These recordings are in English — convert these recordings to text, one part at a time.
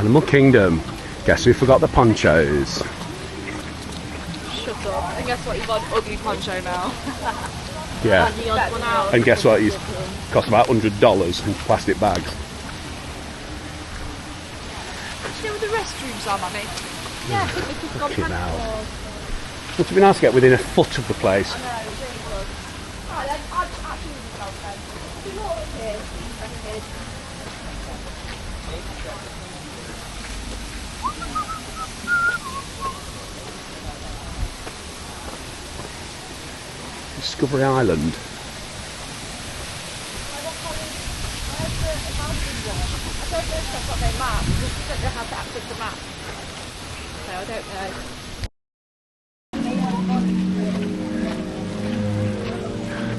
Animal Kingdom. Guess who forgot the ponchos? Shut up. And guess what? You've got an ugly poncho now. Yeah. And the odd one out. And guess what? He's cost about $100 in plastic bags. Do you know where the restrooms are, Mummy? Yeah, I think we could have gone Fucking past hell. them. Wouldn't it be nice to get within a foot of the place? I know, it really would. Right then, I'd actually use myself then. If you walk up here, interested. Discovery Island. I don't know if they've got their map, because they don't know how to access the map. So I don't know.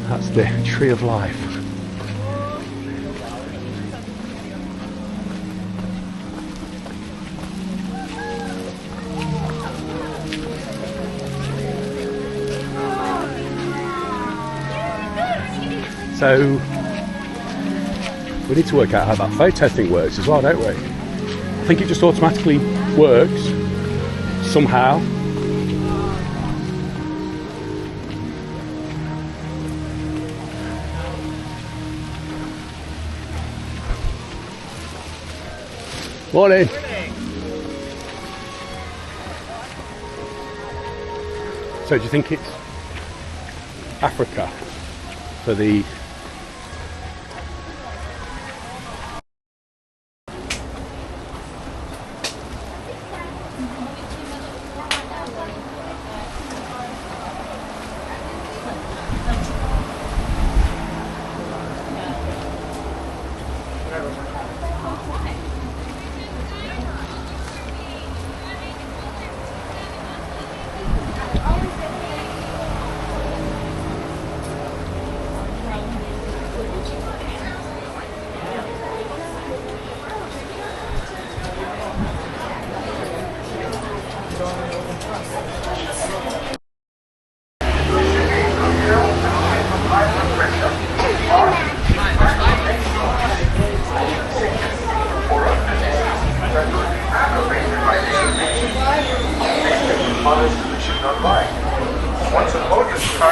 That's the Tree of Life. So we need to work out how that photo thing works as well, don't we? I think it just automatically works somehow. Morning. So do you think it's Africa for the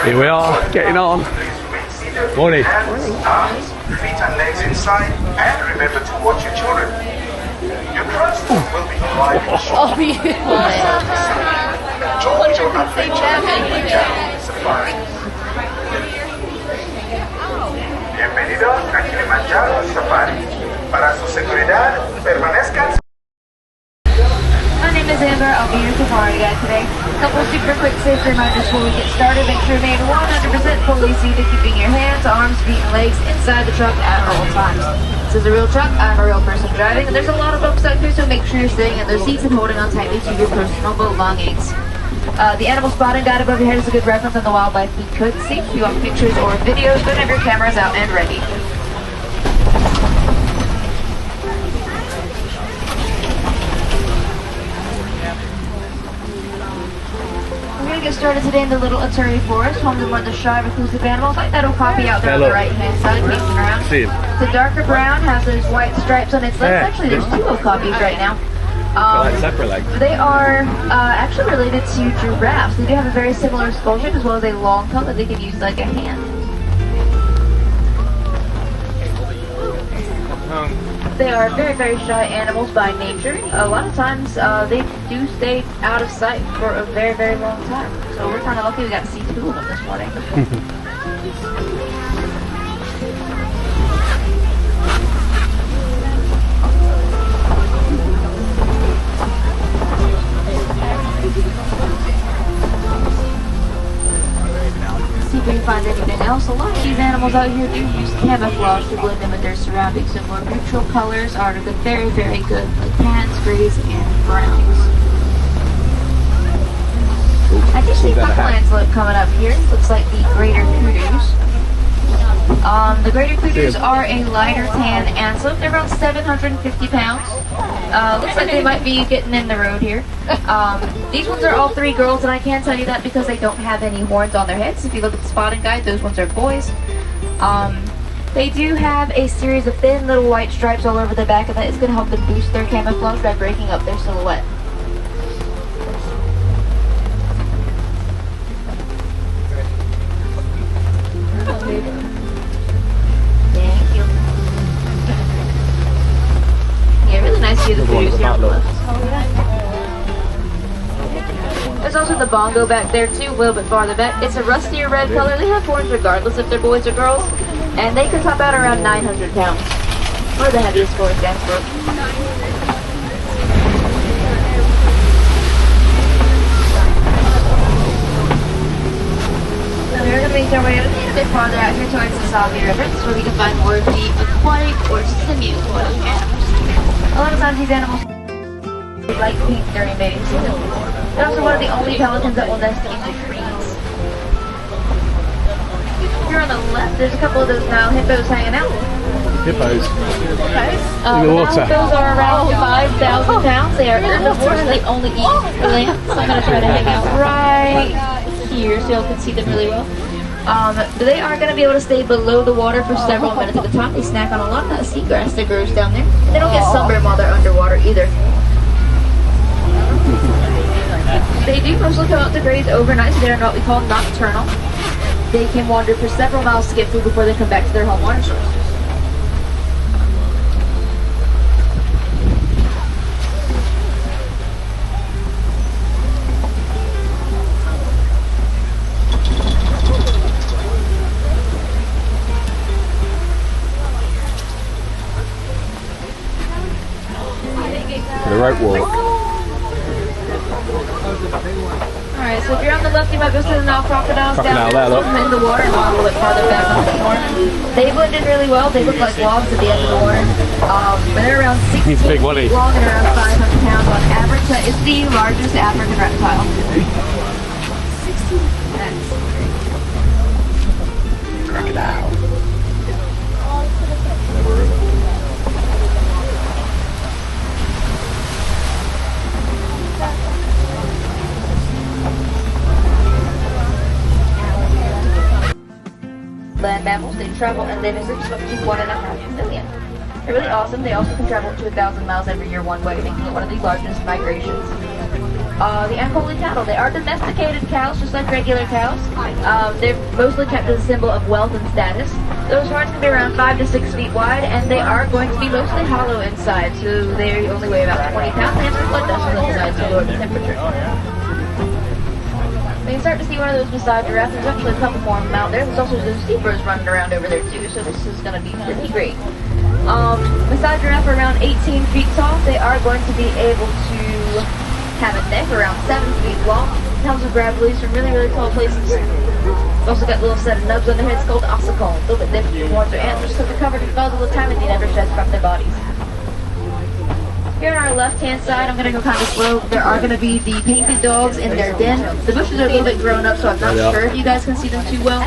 Here we are, getting on. Morning. Arms, feet and legs inside, and remember to watch your children. Your transport will be arriving shortly. Join your adventure safari. Bienvenidos a Kilimanjaro Safari. Para su seguridad, permanezcan. My name is Amber, I'll be your safari guide today. Couple super quick safety reminders before we get started. Make sure you remain 100% fully seated, keeping your hands, arms, feet, and legs inside the truck at all times. This is a real truck, I'm a real person driving, and there's a lot of bumps out here, so make sure you're staying in those seats and holding on tightly to your personal belongings. The animal spotting guide above your head is a good reference on the wildlife we could see. If you want pictures or videos, go have your cameras out and ready. Get started today in the Little Aturi Forest, home to one of the shy reclusive animals, like that copy out there on the right hand side, facing around. See him. The darker brown has those white stripes on its legs. Actually, there's two copies right now. Like zebra legs. They are actually related to giraffes. They do have a very similar skull shape as well as a long tongue that they can use like a hand. They are very, very shy animals by nature. A lot of times they do stay out of sight for a very, very long time. So we're kind of lucky we got to see two of them this morning. See if we can find anything else. A lot of these animals out here do use camouflage to blend in with their surroundings, so more neutral colors are very, very good, like tans, grays, and browns. I do see a couple antelope coming up here. Looks like the greater kudos. The greater kudos are a lighter tan antelope. They're around 750 pounds. Looks like they might be getting in the road here. These ones are all three girls, and I can tell you that because they don't have any horns on their heads. If you look at the spotting guide, those ones are boys. They do have a series of thin little white stripes all over the back, and that is going to help them boost their camouflage by breaking up their silhouette. Thank you. Yeah, really nice to see the videos here on the left. There's also the bongo back there too, a little bit farther back. It's a rustier red color. They have horns regardless if they're boys or girls. And they can top out around 900 pounds. One of the heaviest forest antelopes. So we're going to make our way a little bit farther out here towards the Sabi River. This is where we can find more of the aquatic or semi-aquatic animals. A lot of times these animals like pink during mating season. They're also one of the only pelicans that will nest in the trees. Here on the left, there's a couple of those Nile hippos hanging out. Hippos. The the water. Nile hippos are around 5,000 pounds. They are herbivores. They only eat plants. So I'm going to try to hang out right here so y'all can see them really well. But they are going to be able to stay below the water for several minutes at a time. They snack on a lot of that seagrass that grows down there. They don't get sunburned while they're underwater either. They do mostly come out to graze overnight, so they are what we call nocturnal. They can wander for several miles to get food before they come back to their home water sources. The rope walk. Alright, so if you're on the left, you might be able to see the Nile crocodiles Crocodile down there, look. in the water and a little bit farther back on the shore. They blend in really well. They look like logs at the end of the water. But they're around 16 He's big, wasn't he? feet long and around 500 pounds on average. That is the largest African reptile. Crocodile. Land mammals, they travel and live in groups of up to 1.5 million. They're really awesome. They also can travel up to 1,000 miles every year one way, making it one of the largest migrations. The Ankole cattle, they are domesticated cows, just like regular cows. They're mostly kept as a symbol of wealth and status. Those horns can be around 5 to 6 feet wide, and they are going to be mostly hollow inside, so they only weigh about 20 pounds. They have some blood vessels inside to lower the temperature. We can start to see one of those beside giraffes. There's actually a couple more of them out there. There's also those zebras running around over there too, so this is going to be pretty great. Beside giraffe are around 18 feet tall. They are going to be able to have a neck around 7 feet long. It helps them grab leaves from really, really tall places. They've also got a little set of nubs on their heads called ossicles. A little bit different from horns or antlers, so they're covered in fuzz all the time and they never shed from their bodies. Here on our left-hand side, I'm going to go kind of slow. There are going to be the painted dogs in their den. The bushes are a little bit grown up, so I'm not sure if you guys can see them too well.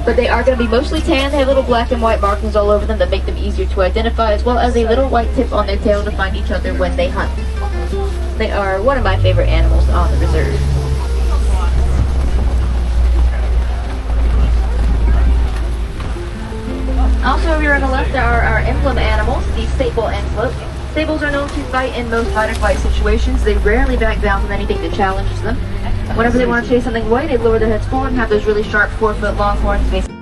But they are going to be mostly tan. They have little black and white markings all over them that make them easier to identify, as well as a little white tip on their tail to find each other when they hunt. They are one of my favorite animals on the reserve. Also, over here on the left are our emblem animals, the sable antelope. Sables are known to fight in most fight-or-flight situations. They rarely back down from anything that challenges them. Whenever they want to chase something away, they lower their heads forward and have those really sharp 4-foot long horns facing.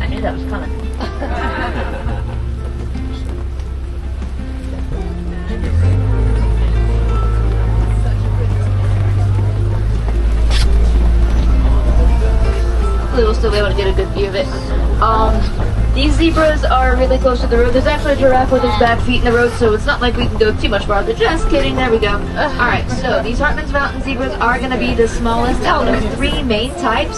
I knew that was coming. We'll still be able to get a good view of it. These zebras are really close to the road. There's actually a giraffe with his back feet in the road, so it's not like we can go too much farther. Just kidding, there we go. Alright, so these Hartman's Mountain zebras are going to be the smallest out of 3 main types.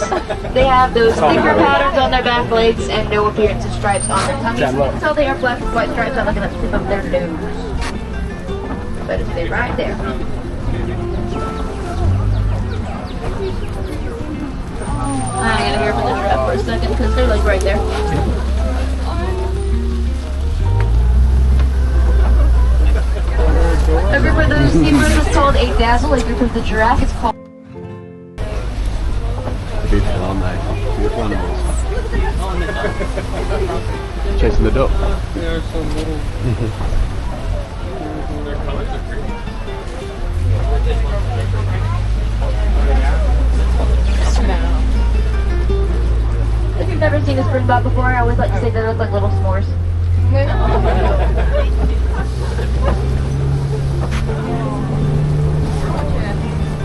They have those thicker patterns on their back legs and no appearance of stripes on their tummies. You can tell they are black with white stripes on looking at the tip of their nose. But it's stay right there. I gotta hear from the giraffe for a second because they're like right there. a dazzle. A group of the giraffe is called. Beautiful, aren't they? Beautiful animals. Chasing the duck. They are so little. Their colors are pretty. If you've never seen a springbok before, I always like to say they look like little s'mores.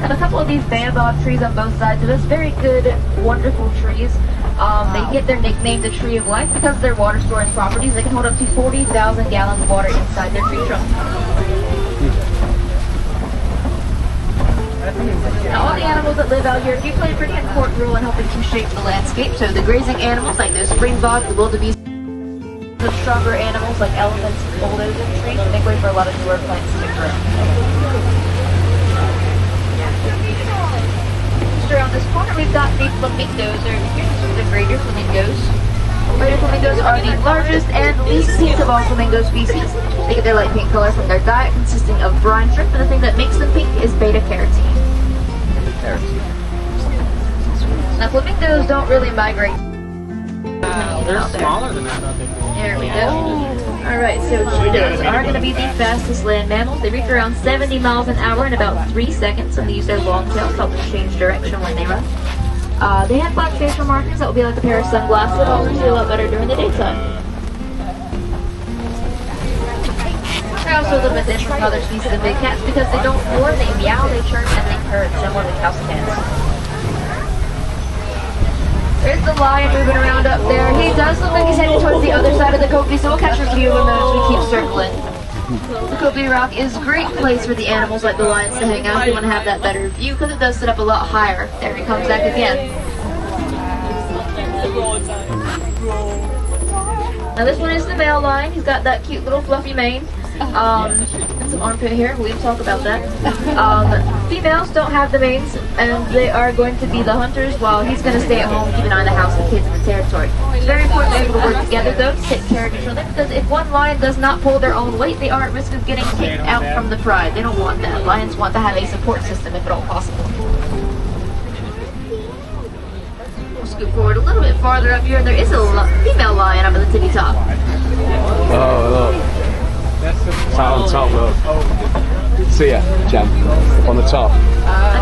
And a couple of these baobab trees on both sides of us, very good, wonderful trees. They get their nickname the Tree of Life because of their water storage properties. They can hold up to 40,000 gallons of water inside their tree trunk. Now, all the animals that live out here do play a pretty important role in helping to shape the landscape. So the grazing animals like the springbok, the wildebeest, the stronger animals like elephants and bulldogs and trees make way for a lot of newer plants to grow. Just around this corner, we've got the flamingos over here. These are the greater flamingos. Greater flamingos are the largest and least pink of all flamingo species. They get their light pink color from their diet consisting of brine shrimp, and the thing that makes them pink is beta-carotene. Now flamingos don't really migrate. They're smaller than I thought they were. There we go. Alright, so cheetahs are going to be the fastest land mammals. They reach around 70 miles an hour in about 3 seconds, and they use their long tails to help them change direction when they run. They have black facial markings that will be like a pair of sunglasses that will see a lot better during the daytime. They're also a little bit different from other species of big cats because they don't roar, they meow, they chirp, and they purr, similar to cowscans. There's the lion moving around up there. He does look like he's heading towards the other side of the Kobe, so we'll catch a few of them as we keep circling. The Kobe Rock is a great place for the animals like the lions to hang out if you want to have that better view because it does sit up a lot higher. There he comes back again. Now this one is the male lion. He's got that cute little fluffy mane. And some armpit hair. We'll talk about that. Females don't have the manes, and they are going to be the hunters while he's going to stay at home, keep an eye on the house and kids in the territory. It's very important to be able to work together though to take care of each other because if one lion does not pull their own weight, they are at risk of getting kicked out from the pride. They don't want that. Lions want to have a support system if at all possible. We'll scoot forward a little bit farther up here, and there is a female lion up at the tippy top. Oh, look. It's out on top, look. See ya, Jen. Up on the top.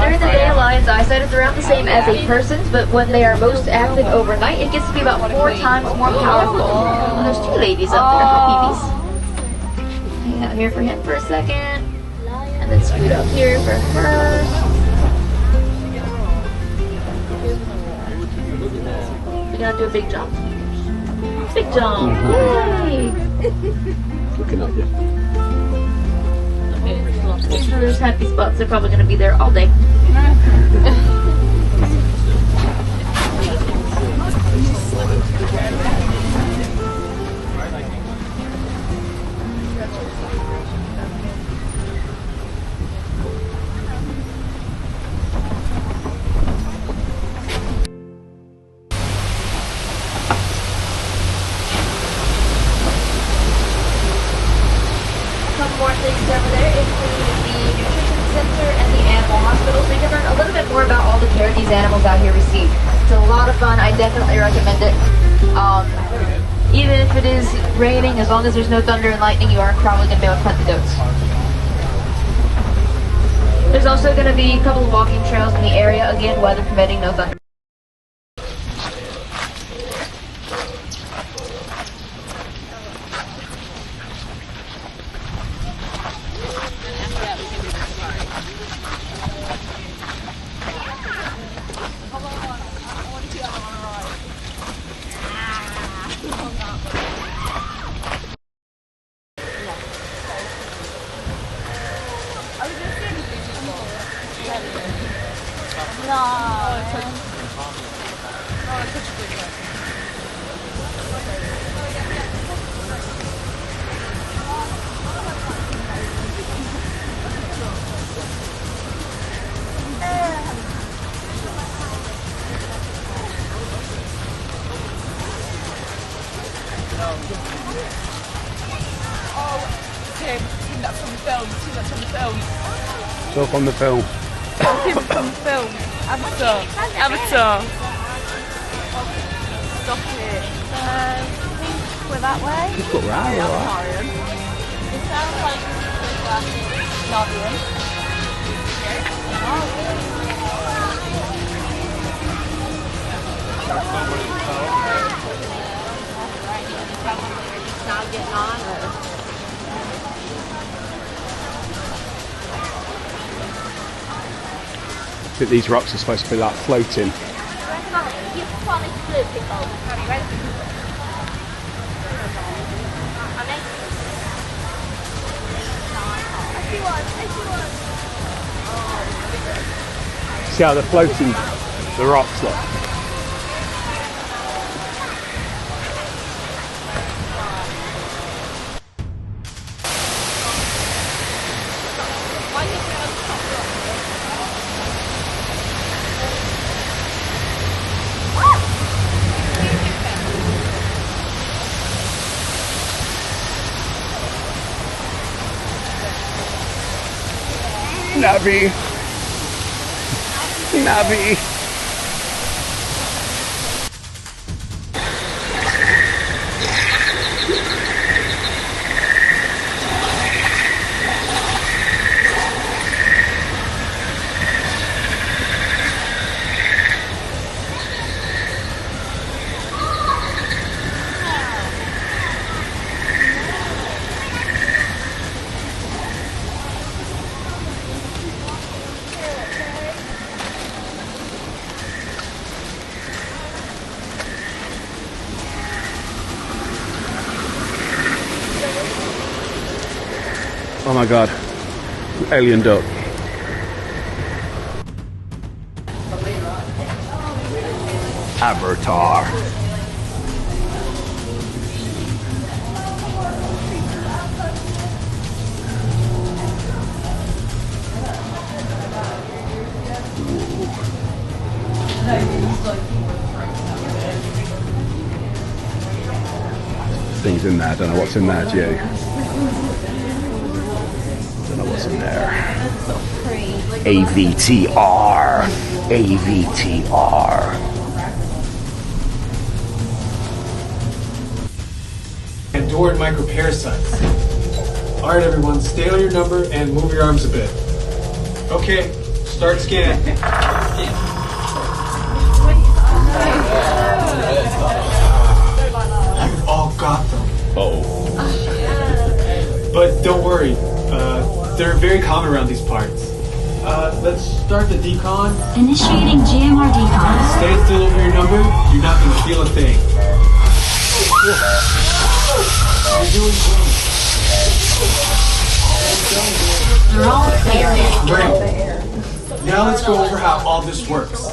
During the day, a lion's eyesight is around the same as a person's, but when they are most active overnight, it gets to be about 4 times more powerful. And there's 2 ladies up there, babies. Hang out here for him for a second, and then scoot up here for her. We're gonna do a big jump. Big jump! Yay! Looking at you. Those happy spots are probably going to be there all day. More things over there include the nutrition center and the animal hospital, so you can learn a little bit more about all the care these animals out here receive. It's a lot of fun. I definitely recommend it. Even if it is raining, as long as there's no thunder and lightning, you are probably going to be able to pet the goats. There's also going to be a couple of walking trails in the area, again, weather permitting, no thunder. Oh, Tim, you've seen that from the film. You've seen that from the film. It's all from the film. Tim from the film. Avatar. Avatar. Stop it. I think we're that way. Just look right, alright. It sounds like Navian. Now getting on or? I think these rocks are supposed to be like floating. See how they're floating, the rocks look. Navi. Navi. Oh my god, alien duck. Avatar. Things in there, I don't know what's in there, do you? Don't know what's in there. AVTR. AVTR. Endured microparasites. Alright everyone, stay on your number and move your arms a bit. Okay, start scan. You've all got them. Oh. But don't worry, they're very common around these parts. Let's start the decon. Initiating GMR decon. Stay still over your number, you're not going to feel a thing. You're doing great. They're all clear. Great. Now let's go over how all this works.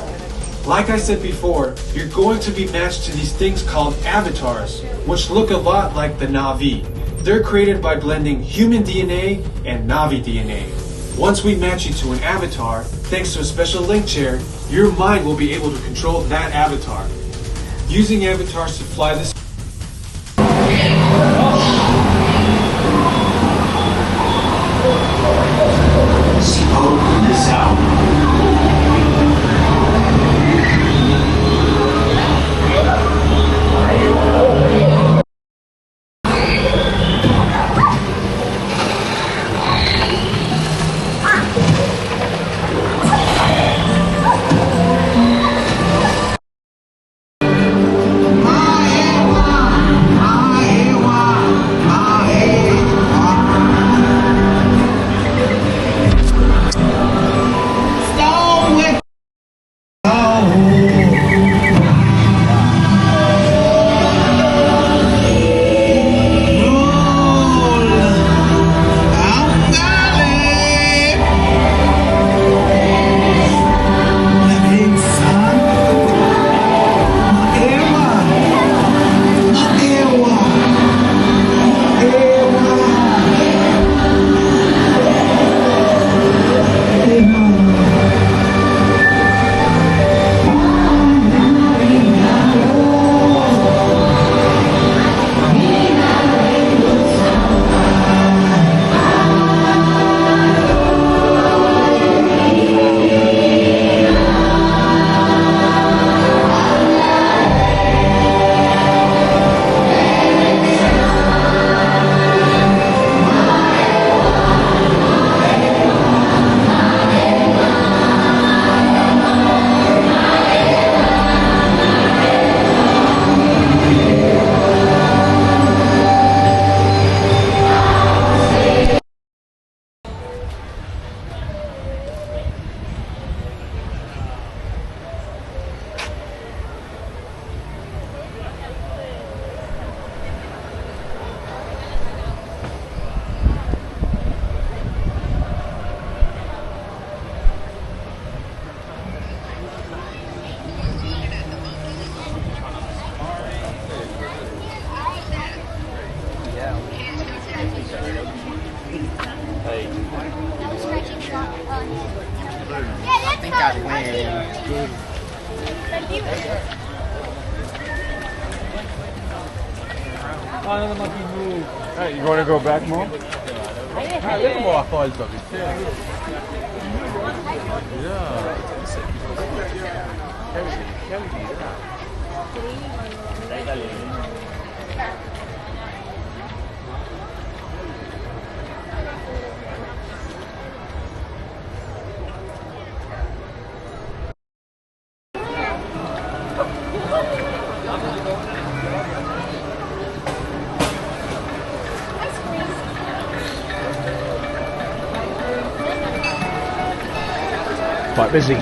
Like I said before, you're going to be matched to these things called avatars, which look a lot like the Na'vi. They're created by blending human DNA and Na'vi DNA. Once we match you to an avatar, thanks to a special link chair, your mind will be able to control that avatar. Using avatars to fly this Open this out. think I'd win. Hey, you want to go back more? Look more falls of it. Quite busy.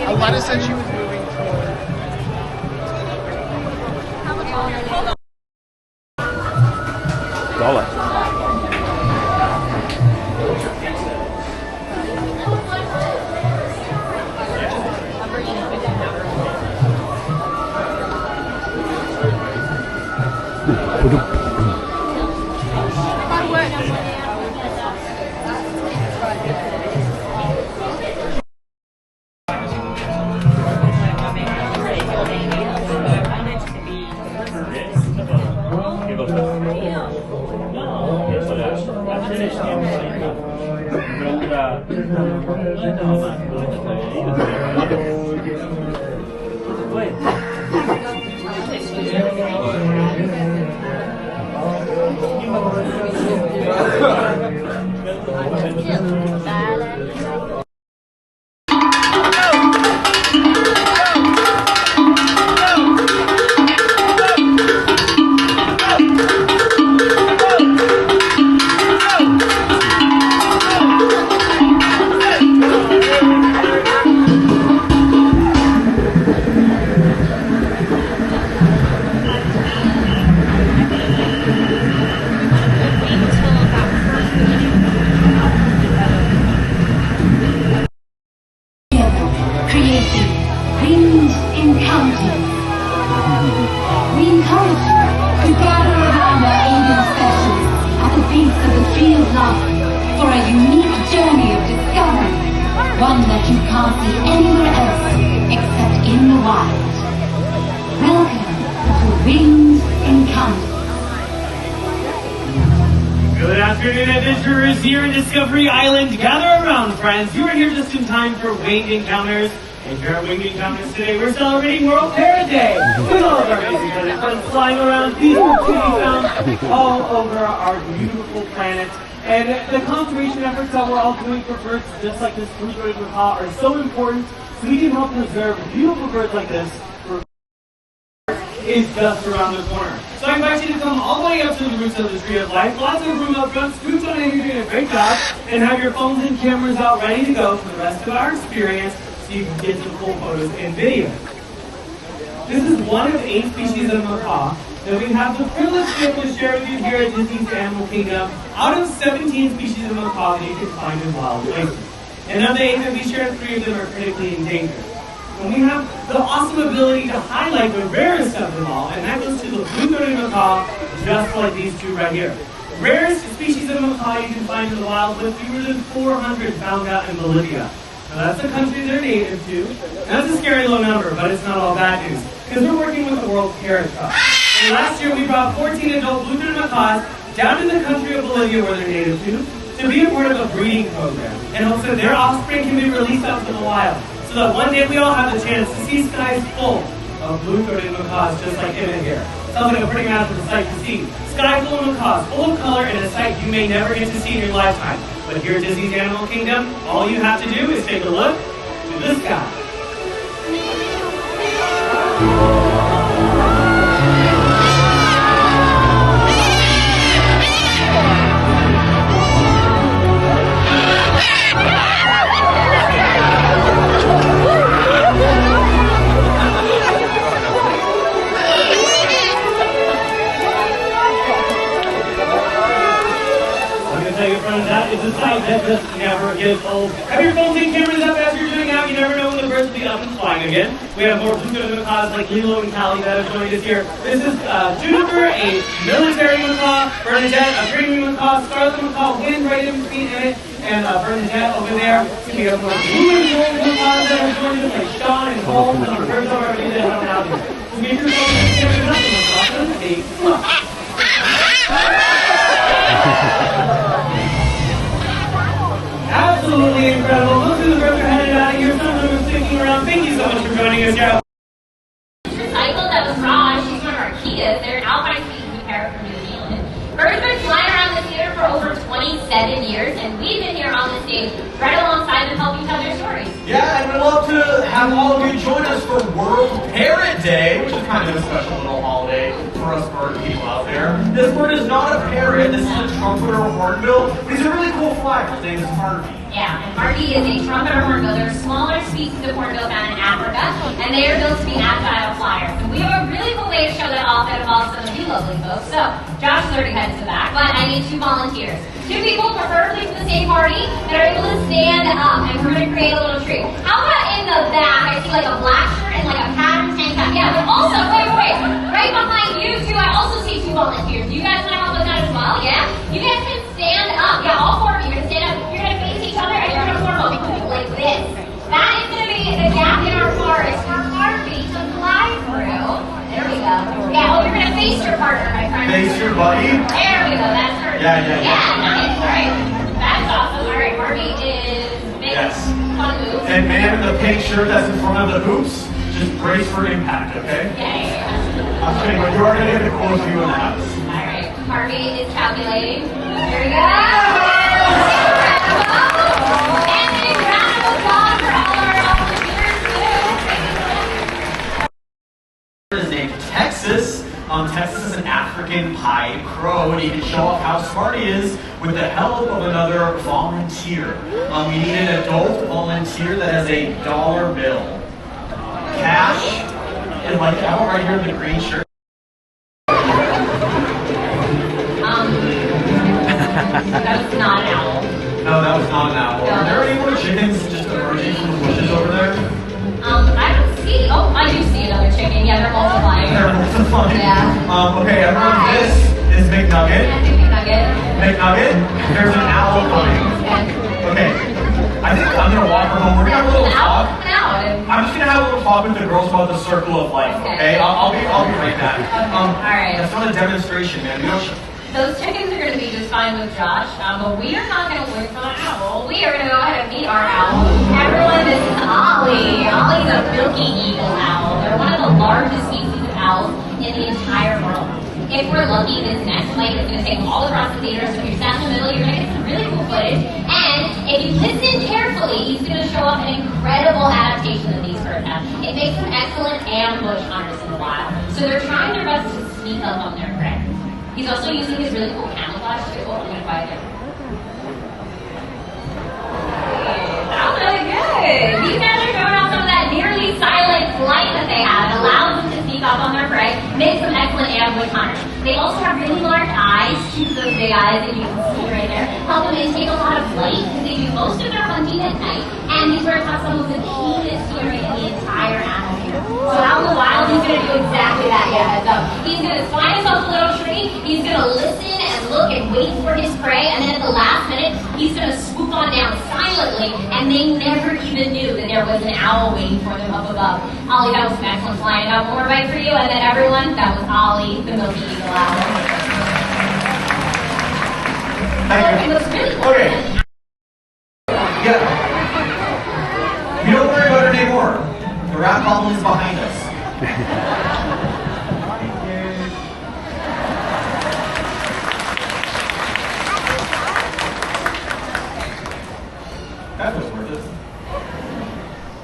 Alana said she was moving toward. Dollar. Creating winged encounters. We encourage you to gather around our alien specialists at the base of the field line for a unique journey of discovery, one that you can't see anywhere else except in the wild. Welcome to Winged Encounters. Good afternoon, adventurers here in Discovery Island. Gather around, friends. You are here just in time for Winged Encounters. And here at Winged Encounters today, we're celebrating World Parrot Day with all of our amazing feathered friends flying around, peaceful to be found all over our beautiful planet. And the conservation efforts that we're all doing for birds, just like this blue-throated macaw, are so important so we can help preserve beautiful birds like this. Is just around the corner. So I invite you to come all the way up to the roots of the Tree of Life. Lots of room up front. Scoots on in, you're doing a great job. And have your phones and cameras out ready to go for the rest of our experience so you can get some cool photos and videos. This is one of 8 species of macaw that we have the privilege to be able to share with you here at Disney's Animal Kingdom out of 17 species of macaw that you can find in wild places. And of the 8 that we share, 3 of them are critically endangered. And we have the awesome ability to highlight the rarest of them all, and that goes to the blue-throated macaw, just like these 2 right here. Rarest species of macaw you can find in the wild, with fewer than 400 found out in Bolivia. Now that's the country they're native to. And that's a scary low number, but it's not all bad news, because we're working with the World Parrot Cup. And last year we brought 14 adult blue-throated macaws down in the country of Bolivia, where they're native to be a part of a breeding program, in hopes that their offspring can be released out to the wild. So that one day we all have the chance to see skies full of blue-throated macaws just like Emmett here. Sounds like a pretty magical sight to see. Sky full of macaws, full of color, and a sight you may never get to see in your lifetime. But here at Disney's Animal Kingdom, all you have to do is take a look to the sky. That is a sight that just never gets old. Have your phones and cameras up as you're doing out. You never know when the birds will be up and flying again. We have more blue-coated macaws like Lilo and Callie that have joined us here. This is Juniper, a military macaw, Bernadette, a premium macaw, Scarlet macaw, Wind right in between it, and Bernadette over there. We have more blue and gold macaws that have joined us like Sean and Paul, and the birds already that have out here. So make yourself a absolutely incredible. Most of the birds are headed out of here. Some of them are sticking around. Thank you so much for joining us, Joe. Recycled, that was Raj. She's one of our Kias. They're an alpine species parrot from New Zealand. Birds been flying around this theater for over 27 years, and we've been here on the stage right alongside them helping tell their stories. Yeah, and we'd love to have all of you join us for World Parrot Day, which is kind of a special little holiday for us bird people out there. This bird is not a parrot. This is a trumpeter or hornbill. He's a really cool flag. His name is Harvey. Yeah, and Harvey is a trumpeter hornbill. They're a smaller species of hornbill found in Africa, and they are built to be agile flyers. And we have a really cool way to show that off that involves some of you lovely folks. So, Josh is already headed to the back, but I need 2 volunteers. 2 people, preferably from the same party, that are able to stand up, and we're going to create a little tree. How about in the back, I see like a black shirt and like a patterned tank top. Yeah, but also, wait, right behind you two, I also see 2 volunteers. You guys want to help us out as well, yeah? You guys can stand up. Yeah, all 4 of you are going to stand up. You're going to face each other, and you're going to form a loop like this. That is going to be the gap in our forest for Harvey to fly through. There we go. Yeah, oh, you're going to face your partner, my friend. Face your buddy? There we go, that's her. Yeah. Yeah, nice, all right. That's awesome. All right, Harvey is big. Yes. Fun move. And man in the pink shirt that's in front of the hoops, just brace for impact, okay? Yeah. I'm kidding, but you are going to get the coolest view in the house. All right, Harvey is calculating. There we go. And a round of applause for all our volunteers too. Is named Texas. Texas is an African pied crow, and he can show off how smart he is with the help of another volunteer. We need an adult volunteer that has a $1 bill. Cash, and like that one right here in the green shirt. That was not an owl. No, that was not an owl. No. Are there any more chickens just emerging from the bushes over there? I don't see. Oh, I do see another chicken. Yeah, they're multiplying. They're multiplying. Yeah. Okay, everyone, this is McNugget. I think McNugget. McNugget, there's an owl coming. Okay, I think I'm gonna walk her home. We're gonna have a little talk. I'm just gonna have a little talk with the girls about the circle of life. Okay, I'll be right back. All right. That's not a demonstration, man. We don't. Those chickens are going to be just fine with Josh, but we are not going to wait for the owl. We are going to go ahead and meet our owl. Everyone, this is Ollie. Ollie's a milky eagle owl. They're one of the largest species of owls in the entire world. If we're lucky, this next flight is going to take them all across the theater, so if you're sat in the middle, you're going to get some really cool footage. And if you listen carefully, he's going to show off an incredible adaptation that these birds have. It makes them excellent ambush hunters in the wild. So they're trying their best to sneak up on their prey. He's also using his really cool camouflage too. Oh, I'm gonna quiet him. That was really good. These guys are showing off some of that nearly silent flight that they have. It allows them to sneak up on their prey, makes them excellent ambush hunters. They also have really large eyes, choose those big eyes that you can see right there. Help them intake a lot of light because they do most of their hunting at night. And these birds have some of the keenest hearing in the entire animal kingdom. So out in the wild, he's gonna do exactly that. Yeah, heads up. He's gonna find himself a little tree. He's gonna listen and look and wait for his prey, and then at the last minute, he's gonna swoop on down silently, and they never even knew that there was an owl waiting for them up above. Ollie, that was some excellent flying. One more bite for you, and then everyone, that was Ollie, the milky eagle owl. Thank you. It looks really cool. Okay. Yeah. You don't worry about it anymore. The rat problem is behind us. That was worth it.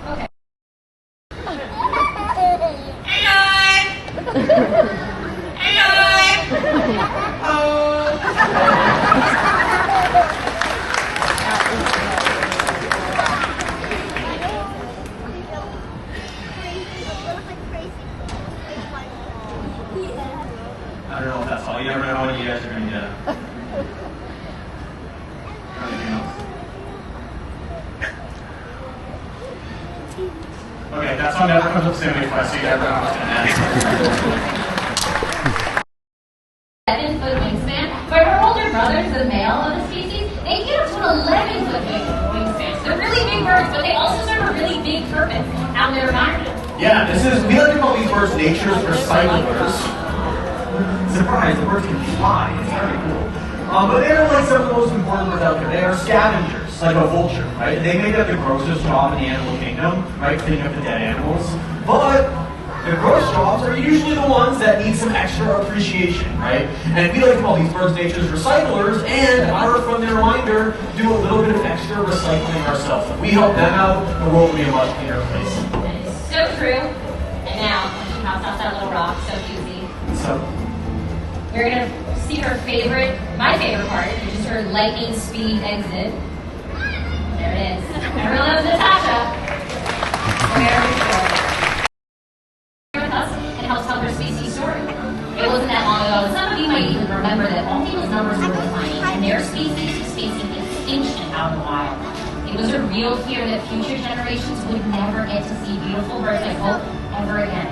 Okay. I don't know if that's all. You never know when you guys are going to get. Anything else? took so many questions. I don't understand. 7-foot wingspan, but her older brothers, the male of the species, they get up to an 11-foot wingspan. So they're really big birds, but they also serve a really big purpose out in their environment. Yeah, we like to call these birds nature's recyclers. Surprise, the birds can fly. It's very cool. But they're like some of the most important birds out there. They are scavengers, like a vulture, right? They make up the grossest job in the animal kingdom, right? Cleaning up the dead animals. But the gross jobs are usually the ones that need some extra appreciation, right? And we like to call these birds nature's recyclers, and from their reminder, do a little bit of extra recycling ourselves. If we help them out, the world will be a much cleaner place. So true. And now, she pops out that little rock, so juicy. So, we're gonna see her my favorite part, which is her lightning speed exit. There it is. Everyone loves Natasha. With us and helps tell her species story. It wasn't that long ago, and some of you might even remember that all those numbers were declining, and their species was facing extinction out in the wild. It was a real fear that future generations would never get to see beautiful birds like Hope ever again.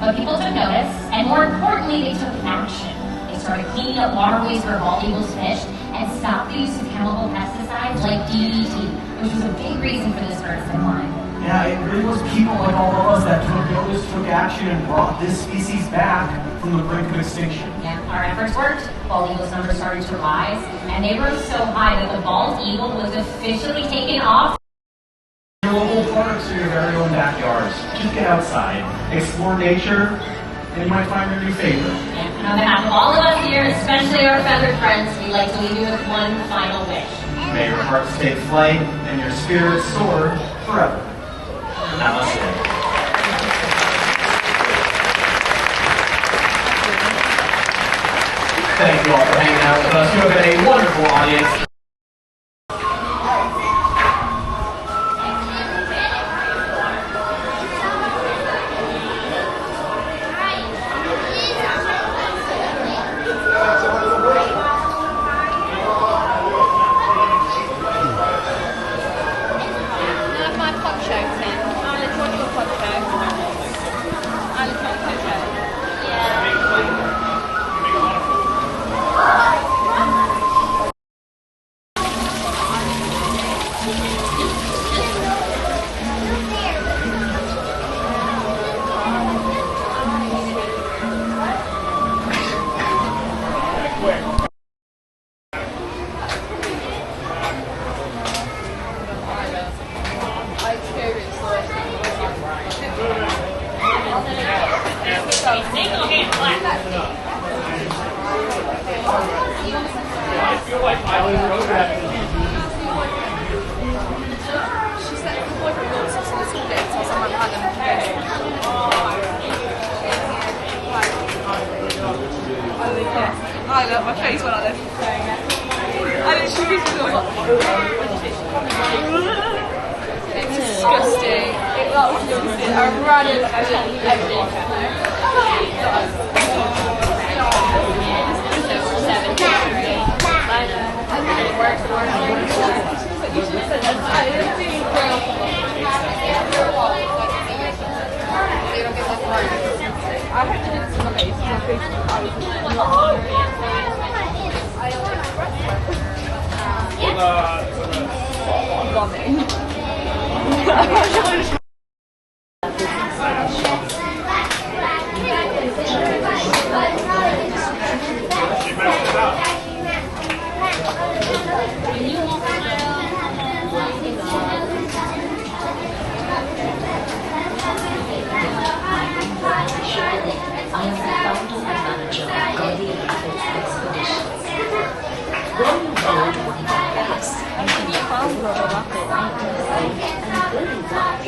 But people took notice, and more importantly, they took action. They started cleaning up waterways where bald eagles fished, and stopped the use of chemical pesticides like DDT, which was a big reason for this bird's decline. yeah, it really was people like all of us that took notice, took action, and brought this species back from the brink of extinction. Yeah, our efforts worked. Bald eagles' numbers started to rise, and they rose so high that the bald eagle was officially taken off Your local parks or your very own backyards. Just get outside, explore nature, and you might find your new favorite. And on behalf of all of us here, especially our feathered friends, we'd like to leave you with one final wish. May your hearts take flight and your spirits soar forever. Namaste. Thank you all for hanging out with us. You have been a wonderful audience. I know, my face went like this. I literally it's disgusting. It looks disgusting. I ran it I had to do this on my face. My face vomiting. I am the founder and manager of Guardian Ethics Expeditions. Going forward one of our best, you can be found on the rocket and building blocks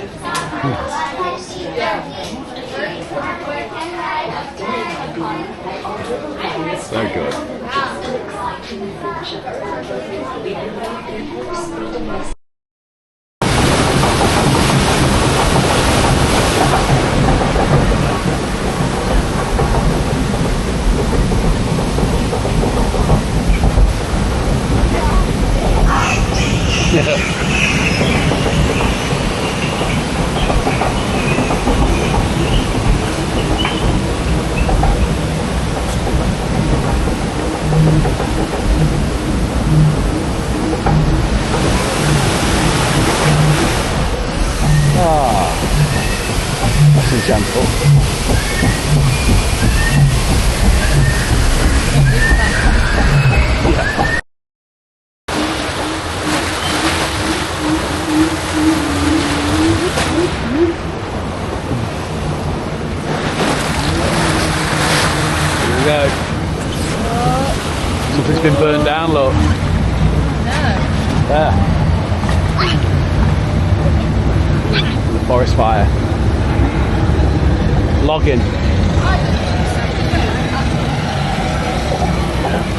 So good. gentle. Yeah. Here we go. Something's been burned down, look. There. The forest fire. Logging.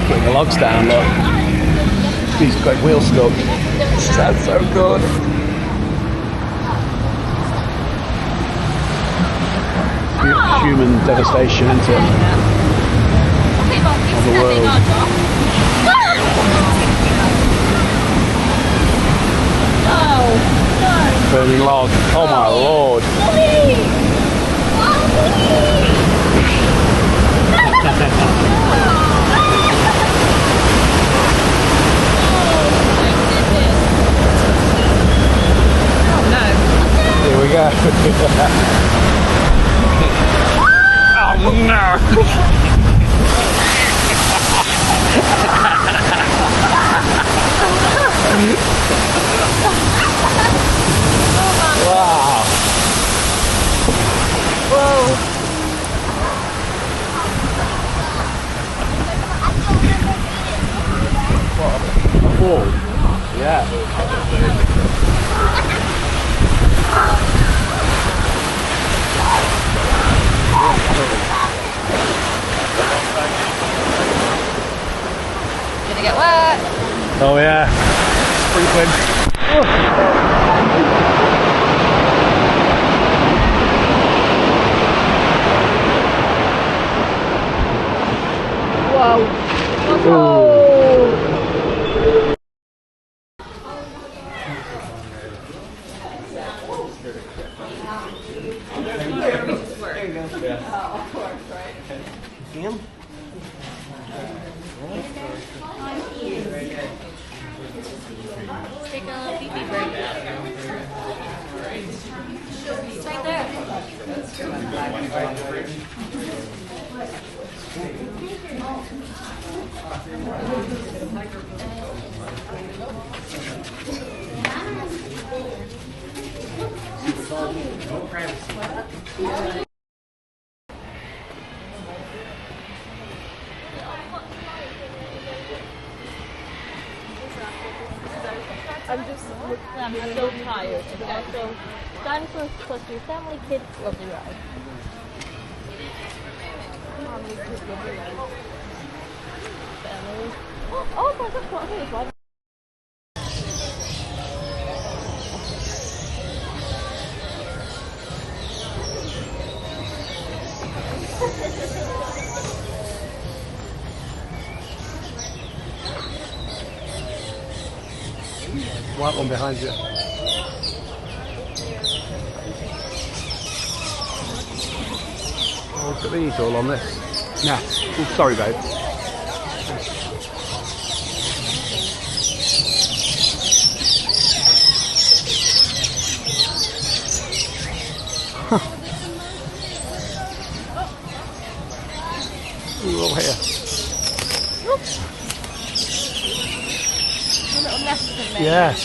Putting the logs down, look. He's got wheel stuck. Sounds so good. Human devastation, isn't it? Of the world. Burning log. Oh my lord. Here we go. Oh no. Wow. Whoa. Cool. Yeah. Gonna get wet. Oh yeah. Sprinkling. Whoa. Take a pee-pee break. It's right there. I'm so tired. And also, dinosaurs plus your family, kids, lovely ride. Family, kids, lovely ride. Family. Oh my gosh, what is that? White one behind you. Oh, look at these all on this. Nah. Oh, sorry, babe. Huh. Ooh, over here. A little nest in there. Yeah.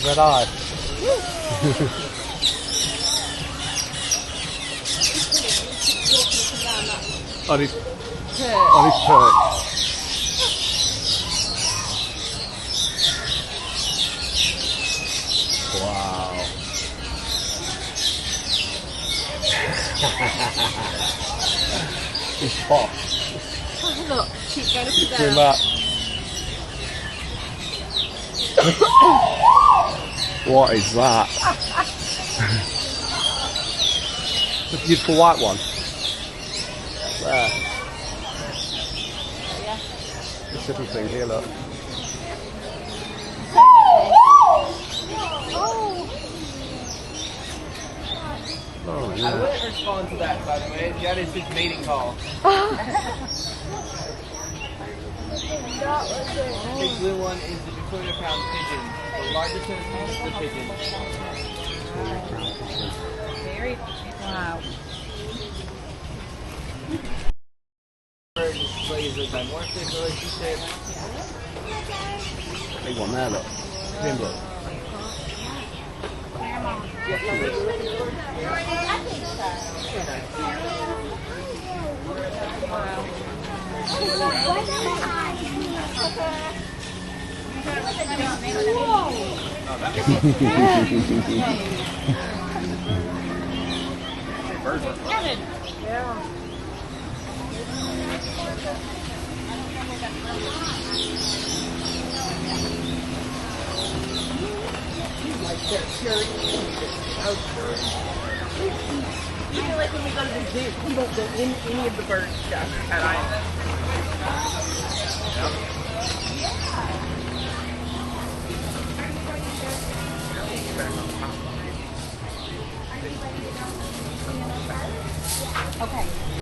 Red eye. On his perch. Wow. He's posh. Look, she's going to sit Doing down. that. What is that? The beautiful white one. There. The sippy thing here, look. Oh. Oh, I yeah. wouldn't respond to that, by the way. That is his mating call. The big blue one is the Victoria Crown pigeon. The largest of the species of pigeon. Very wow. Bird displays a dimorphic relationship. Big one there, look. Him, look. You feel like when we go to the zoo, we won't go in any of the bird stuff at all. Okay.